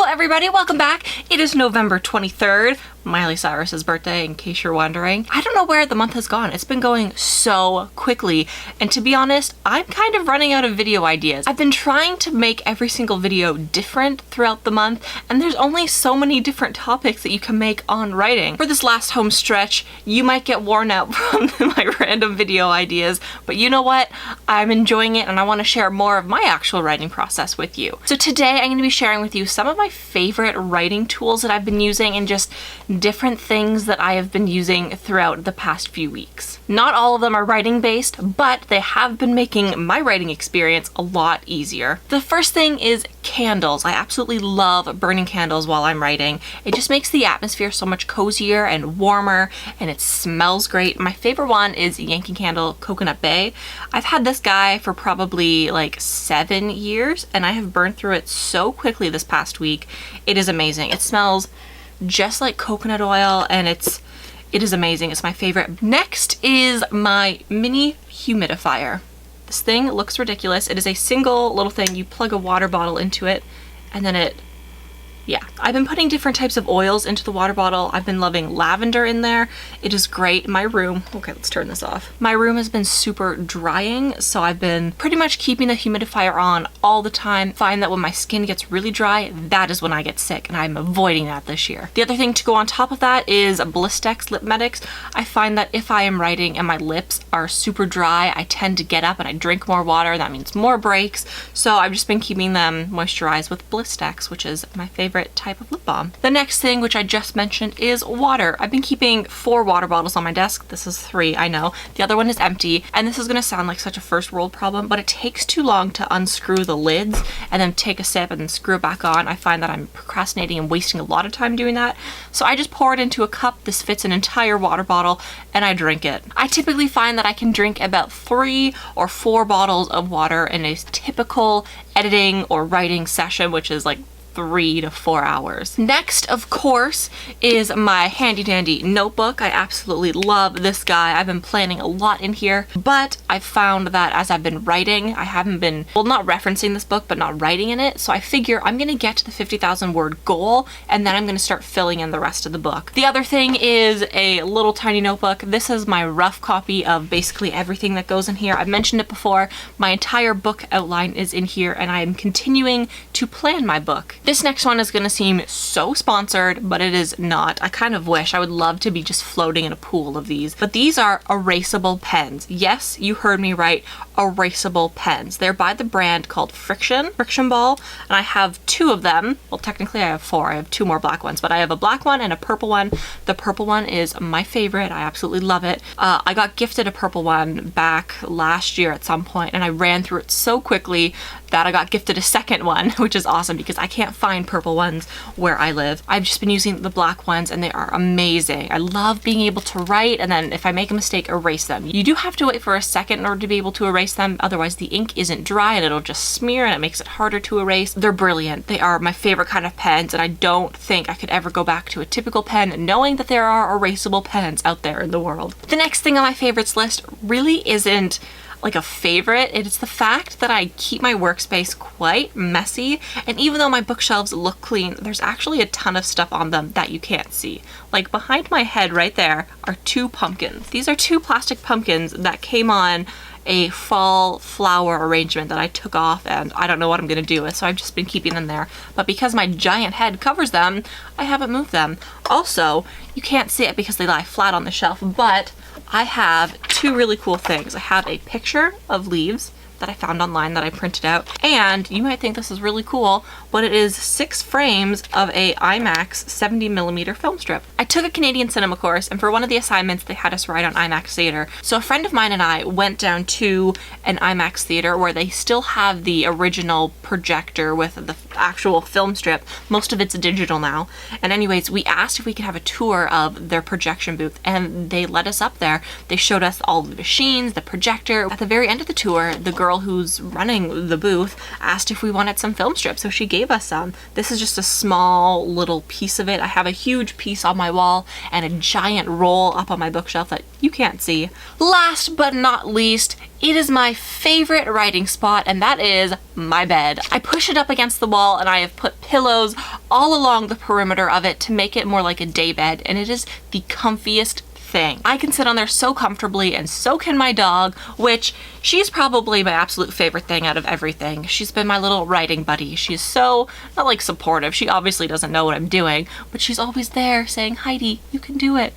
everybody, welcome back. It is November 23rd, Miley Cyrus's birthday, in case you're wondering. I don't know where the month has gone. It's been going so quickly, and to be honest, I'm kind of running out of video ideas. I've been trying to make every single video different throughout the month, and there's only so many different topics that you can make on writing. For this last home stretch, you might get worn out from my random video ideas, but you know what? I'm enjoying it, and I want to share more of my actual writing process with you. So today, I'm going to be sharing with you some of my favorite writing tools that I've been using and just different things that I have been using throughout the past few weeks. Not all of them are writing based, but they have been making my writing experience a lot easier. The first thing is candles. I absolutely love burning candles while I'm writing. It just makes the atmosphere so much cozier and warmer, and it smells great. My favorite one is Yankee Candle Coconut Bay. I've had this guy for probably like 7 years, and I have burned through it so quickly this past week. It is amazing. It smells just like coconut oil, and it is amazing. It's my favorite. Next is my mini humidifier. This thing looks ridiculous. It is a single little thing. You plug a water bottle into it, and then I've been putting different types of oils into the water bottle. I've been loving lavender in there. It is great. My room, okay, let's turn this off. My room has been super drying, so I've been pretty much keeping the humidifier on all the time. Find that when my skin gets really dry, that is when I get sick, and I'm avoiding that this year. The other thing to go on top of that is Blistex Lip Medix. I find that if I am writing and my lips are super dry, I tend to get up and I drink more water. That means more breaks. So I've just been keeping them moisturized with Blistex, which is my favorite type of lip balm. The next thing, which I just mentioned, is water. I've been keeping 4 water bottles on my desk. This is 3, I know. The other one is empty, and this is gonna sound like such a first world problem, but it takes too long to unscrew the lids and then take a sip and then screw it back on. I find that I'm procrastinating and wasting a lot of time doing that. So I just pour it into a cup. This fits an entire water bottle, and I drink it. I typically find that I can drink about 3 or 4 bottles of water in a typical editing or writing session, which is like 3 to 4 hours. Next, of course, is my handy dandy notebook. I absolutely love this guy. I've been planning a lot in here, but I've found that as I've been writing, I haven't been, well, not referencing this book, but not writing in it. So I figure I'm gonna get to the 50,000 word goal, and then I'm gonna start filling in the rest of the book. The other thing is a little tiny notebook. This is my rough copy of basically everything that goes in here. I've mentioned it before. My entire book outline is in here, and I am continuing to plan my book. This next one is going to seem so sponsored, but it is not. I kind of wish. I would love to be just floating in a pool of these. But these are erasable pens. Yes, you heard me right. Erasable pens. They're by the brand called Friction Ball, and I have 2 of them. Well, technically I have 4. I have 2 more black ones, but I have a black one and a purple one. The purple one is my favorite. I absolutely love it. I got gifted a purple one back last year at some point, and I ran through it so quickly that I got gifted a second one, which is awesome because I can't find purple ones where I live. I've just been using the black ones, and they are amazing. I love being able to write, and then if I make a mistake, erase them. You do have to wait for a second in order to be able to erase them, otherwise the ink isn't dry and it'll just smear and it makes it harder to erase. They're brilliant. They are my favorite kind of pens, and I don't think I could ever go back to a typical pen knowing that there are erasable pens out there in the world. The next thing on my favorites list really isn't like a favorite. It's the fact that I keep my workspace quite messy, and even though my bookshelves look clean, there's actually a ton of stuff on them that you can't see. Like behind my head right there are 2 pumpkins. These are 2 plastic pumpkins that came on a fall flower arrangement that I took off, and I don't know what I'm gonna do with, so I've just been keeping them there. But because my giant head covers them, I haven't moved them. Also, you can't see it because they lie flat on the shelf, but I have 2 really cool things. I have a picture of leaves that I found online that I printed out, and you might think this is really cool, but it is 6 frames of a IMAX 70mm film strip. I took a Canadian cinema course, and for one of the assignments they had us write on IMAX theater. So a friend of mine and I went down to an IMAX theater where they still have the original projector with the actual film strip. Most of it's digital now. And anyways, we asked if we could have a tour of their projection booth, and they let us up there. They showed us all the machines, the projector. At the very end of the tour, the girl girl who's running the booth asked if we wanted some film strips, so she gave us some. This is just a small little piece of it. I have a huge piece on my wall and a giant roll up on my bookshelf that you can't see. Last but not least, it is my favorite writing spot, and that is my bed. I push it up against the wall and I have put pillows all along the perimeter of it to make it more like a day bed, and it is the comfiest thing. I can sit on there so comfortably, and so can my dog, which she's probably my absolute favorite thing out of everything. She's been my little writing buddy. She's so, not like supportive, she obviously doesn't know what I'm doing, but she's always there saying, Heidi, you can do it.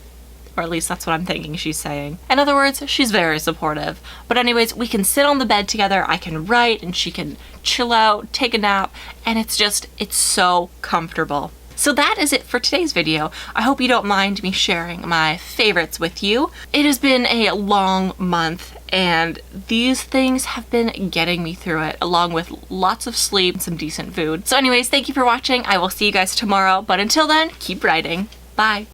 Or at least that's what I'm thinking she's saying. In other words, she's very supportive. But anyways, we can sit on the bed together, I can write, and she can chill out, take a nap, and it's so comfortable. So that is it for today's video. I hope you don't mind me sharing my favorites with you. It has been a long month, and these things have been getting me through it, along with lots of sleep and some decent food. So anyways, thank you for watching. I will see you guys tomorrow, but until then, keep writing. Bye.